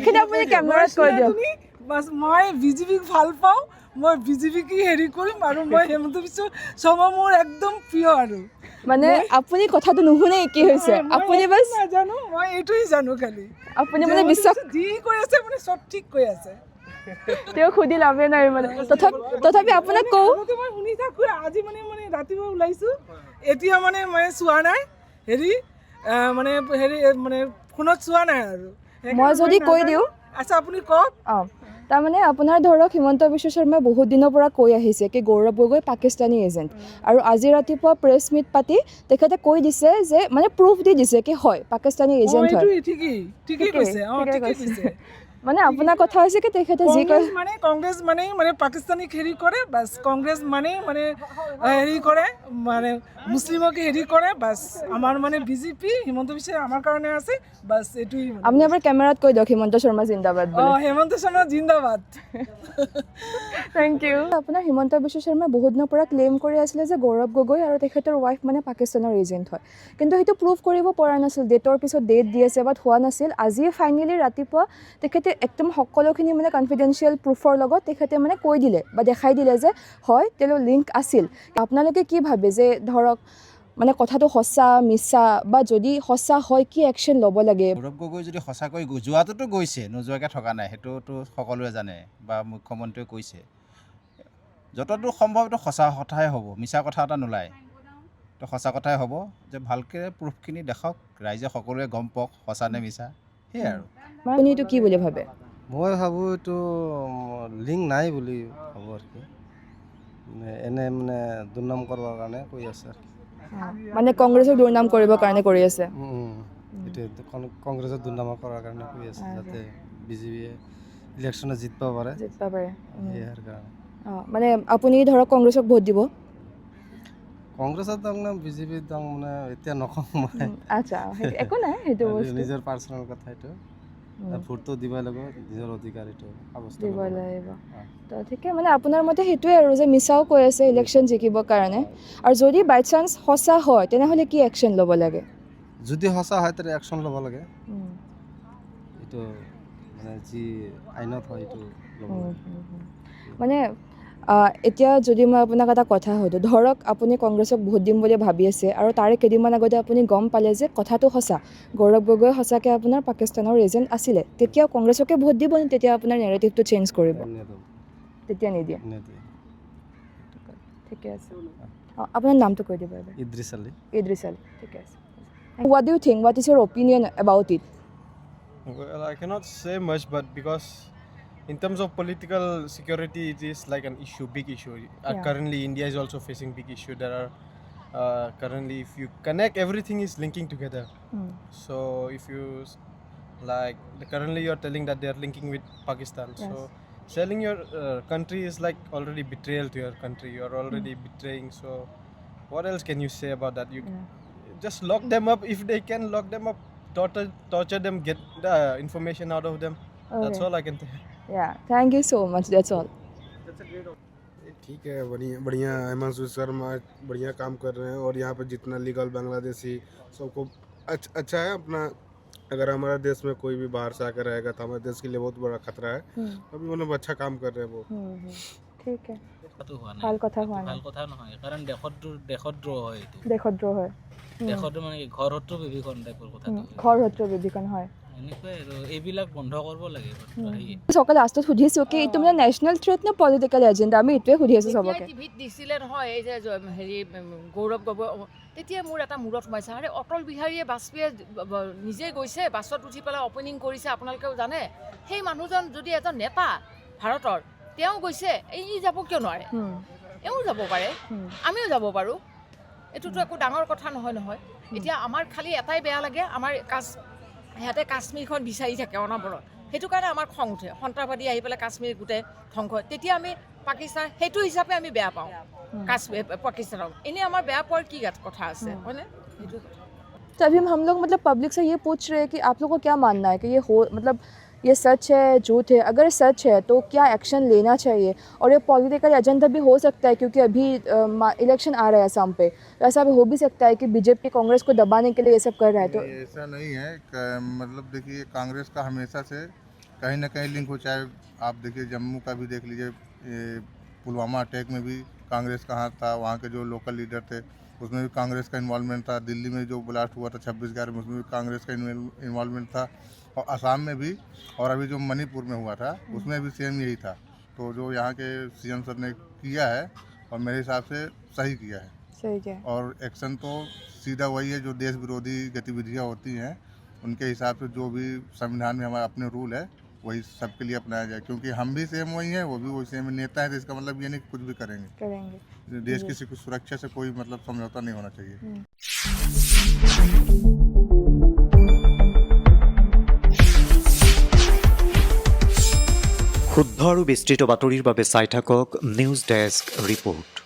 এইখিনি আপুনি কেমেৰাত কৈ দিয়ক বাছ মই বিজেপিক ভাল পাওঁ মই বিজেপিকে হেৰি কৰিম আৰু মই হেমন্ত বিশ্ব শৰ্মা মোৰ একদম প্ৰিয় আৰু মানে আপুনি কথাটো নুশুনে কি হৈছে আপুনি বাছ নাজানো মই এইটোৱেই জানো খালি আপুনি মানে বিশ্বাস যি কৈ আছে মানে চব ঠিক কৈ আছে তেওঁ সুধি লাভে নাই মানে তথাপি আপোনাক কওঁ আগতে মই শুনি থাকোঁ আজি মানে ৰাতিপুৱা ওলাইছোঁ এতিয়া মানে মই চোৱা নাই হেৰি মানে ফোনত চোৱা নাই আৰু মই যদি কৈ দিওঁ আচ্ছা আপুনি কওক অঁ তাৰমানে আপোনাৰ ধৰক হিমন্ত বিশ্ব শৰ্মাই বহুত দিনৰ পৰা কৈ আহিছে কি গৌৰৱ গগৈ পাকিস্তানী এজেণ্ট আৰু আজি ৰাতিপুৱা প্ৰেছ মিট পাতি তেখেতে কৈ দিছে যে মানে প্ৰুফ দি দিছে কি হয় পাকিস্তানী এজেণ্ট হয় ঠিকেই কৈছে ঠিকেই কৈছে মানে আপোনাৰ কথা হৈছে কি তেখেতে যি কয় কংগ্ৰেছ মানে পাকিস্তানীক হেৰি কৰে বাছ কংগ্ৰেছ মানে হেৰি কৰে মানে মুছলিমক হেৰি কৰে বাছ আমাৰ মানে বিজেপি হিমন্ত বিশ্ব আমাৰ কাৰণে আছে বাছ এইটোৱেই আপুনি আপোনাৰ কেমেৰাত কৈ দিয়ক হিমন্ত শৰ্মা জিন্দাবাদ বুলি হেমন্ত শৰ্মা জিন্দাবাদ থেংক ইউ আপোনাৰ হিমন্ত বিশ্ব শৰ্মাই বহুত দিনৰ পৰা ক্লেইম কৰি আছিলে যে গৌৰৱ গগৈ আৰু তেখেতৰ ৱাইফ মানে পাকিস্তানৰ এজেণ্ট হয় কিন্তু সেইটো প্ৰুভ কৰিব পৰা নাছিল ডেটৰ পিছত ডেট দি আছে বাট হোৱা নাছিল আজি ফাইনেলি ৰাতিপুৱা তেখেতে একদম সকলোখিনি মানে কনফিডেঞ্চিয়েল প্ৰুফৰ লগত তেখেতে মানে কৈ দিলে বা দেখাই দিলে যে হয় তেওঁ লিংক আছিল আপোনালোকে কি ভাবে যে ধৰক মানে কথাটো সঁচা মিছা বা যদি সঁচা হয় কি একশ্যন ল'ব লাগে গৌৰৱ গগৈ যদি সঁচাকৈ যোৱাটোতো গৈছে নোযোৱাকৈ থকা নাই সেইটোতো সকলোৱে জানে বা মুখ্যমন্ত্ৰীয়ে কৈছে যতদূৰ সম্ভৱ এইটো সঁচা কথাই হ'ব মিছা কথা এটা নোলায় তো সঁচা কথাই হ'ব যে ভালকৈ প্ৰুফখিনি দেখাওক ৰাইজে সকলোৱে গম পাওক সঁচা নে মিছা সেয়াই আৰু আপুনি এইটো কি বুলি ভাবে মই ভাবোঁ এইটো লিংক নাই বুলি ভাবোঁ আৰু কি এনে মানে দুৰ্নাম কৰিবৰ কাৰণে কৈ আছে আৰু মানে কংগ্ৰেছক দুৰ্নাম কৰিবৰ কাৰণে কৰি আছে এইটো কংগ্ৰেছৰ দুৰ্নাম কৰাৰ কাৰণে কৈ আছে যাতে বিজেপিয়ে ইলেকশ্যনত জিতব পাৰে সেয়াৰ কাৰণে মানে আপুনি ধৰক কংগ্ৰেছক ভোট দিব কংগ্ৰেছৰ তাৰমানে বিজেপিৰ তাৰমানে এতিয়া নকওঁ মই আচ্ছা একো নাই সেইটো নিজৰ পাৰ্চনেল কথা এইটো ভোটটো দিবই লাগিব নিজৰ অধিকাৰ এইটো সাব্যস্ত দিব লাগিব তো ঠিকে মানে আপোনাৰ মতে সেইটোৱে আৰু যে মিছাও কৈ আছে ইলেকশ্যন জিকিবৰ কাৰণে আৰু যদি বাই চান্স সঁচা হয় তেনেহ'লে কি একশ্যন ল'ব লাগে যদি সঁচা হয় তেতিয়া একশ্যন ল'ব লাগে এইটো মানে যি আইনত হয় এইটো ল'ব লাগে মানে এতিয়া যদি মই আপোনাক এটা কথা সুধোঁ ধৰক আপুনি কংগ্ৰেছক ভোট দিম বুলি ভাবি আছে আৰু তাৰে কেইদিনমান আগতে আপুনি গম পালে যে কথাটো সঁচা গৌৰৱ গগৈ সঁচাকৈ আপোনাৰ পাকিস্তানৰ এজেণ্ট আছিলে তেতিয়া কংগ্ৰেছকে ভোট দিব নে তেতিয়া আপোনাৰ নেৰেটিভটো চেঞ্জ কৰিব তেতিয়া নিদিয়ে ঠিকে আছে আপোনাৰ নামটো কৈ দিব এবাৰ ইদ্ৰিছ আলী ঠিকে আছে what do you think what is your opinion about it Well, I cannot say much, but because in terms of political security, it is like an issue, big issue. Currently, India is also facing big issue. There are currently, if you connect, everything is linking together. So if you currently you are telling that they are linking with Pakistan. So selling your country is like already betrayal to your country. You are already betraying. So what else can you say about that? You just lock them up if they can lock them up. Torture them, get the information out of them. That's all I can tell. Thank you so much. That's all. ठीक है बढ़िया हेमंत शर्मा बढ़िया काम कर रहे हैं और यहाँ पे जितना लीगल बांग्लादेशी सबको अच्छा है अपना अगर हमारे देश में कोई भी बाहर से आकर रहेगा तो हमारे देश के लिए बहुत बड़ा खतरा है अभी मतलब अच्छा काम कर रहे हैं वो ठीक है ভাল কথা নহয় কাৰণ দেশত দ্ৰোহ হয় দেশত মানে ঘৰ শত্ৰু বিভীষণ হয় সকলে লাষ্টত সুধিছোঁ কি এইটো মানে নেশ্যনেল থ্ৰেট নে পলিটিকেল এজেণ্ডা আমি এইটোৱে সুধি আছোঁ চবকে টিভিত দিছিলে নহয় এই যে হেৰি গৌৰৱ গগৈ তেতিয়া মোৰ এটা মূৰত সোমাইছে আৰে অটল বিহাৰীয়ে বাজপেয়ীয়ে নিজে গৈছে বাছত উঠি পেলাই অপেনিং কৰিছে আপোনালোকেও জানে সেই মানুহজন যদি এজন নেতা ভাৰতৰ তেওঁ গৈছে এই যাব কিয় নোৱাৰে এওঁ যাব পাৰে আমিও যাব পাৰোঁ এইটোতো একো ডাঙৰ কথা নহয় এতিয়া আমাৰ খালি এটাই বেয়া লাগে আমাৰ সিহঁতে কাশ্মীৰখন বিচাৰি থাকে অনবৰত সেইটো কাৰণে আমাৰ খং উঠে সন্ত্ৰাসবাদী আহি পেলাই কাশ্মীৰ গোটেই ধ্বংস তেতিয়া আমি পাকিস্তান সেইটো হিচাপে আমি বেয়া পাওঁ কাশ্মীৰ পাকিস্তানক এনেই আমাৰ বেয়া পোৱাৰ কি কথা আছে হয়নে সেইটো तो अभी हम लोग मतलब पब्लिक से ये पूछ रहे हैं कि आप लोगों को क्या मानना है कि ये हो मतलब ये सच है झूठ है अगर सच है तो क्या एक्शन लेना चाहिए और ये पॉलिटिकल एजेंडा भी हो सकता है क्योंकि अभी इलेक्शन आ रहा है असम पे तो ऐसा भी हो भी सकता है कि बीजेपी कांग्रेस को दबाने के लिए ये सब कर रहा है तो ऐसा नहीं है मतलब देखिए कांग्रेस का हमेशा से कहीं ना कहीं लिंक हो, चाहे आप देखिए जम्मू का भी देख लीजिए, पुलवामा अटैक में भी कांग्रेस का हाथ था, वहाँ के जो लोकल लीडर थे उसमें भी कांग्रेस का इन्वॉल्वमेंट था, दिल्ली में जो ब्लास्ट हुआ था 26/11 में उसमें भी कांग्रेस का इन्वॉल्वमेंट था, और असम में भी, और अभी जो मणिपुर में हुआ था उसमें भी सेम यही था। तो जो यहाँ के सीएम सर ने किया है और मेरे हिसाब से सही किया है, सही क्या और एक्शन तो सीधा वही है जो देश विरोधी गतिविधियाँ होती हैं उनके हिसाब से जो भी संविधान में हमारा अपने रूल है वही सबके लिए अपनाया जाए, क्योंकि हम भी सेम वही हैं, वो भी वही सेम नेता है, तो इसका मतलब ये नहीं कि कुछ भी करेंगे। देश की सुरक्षा से कोई मतलब समझौता नहीं होना चाहिए। শুদ্ধ আৰু বিস্তৃত বাতৰিৰ বাবে চাই থাকক নিউজ ডেস্ক ৰিপৰ্ট।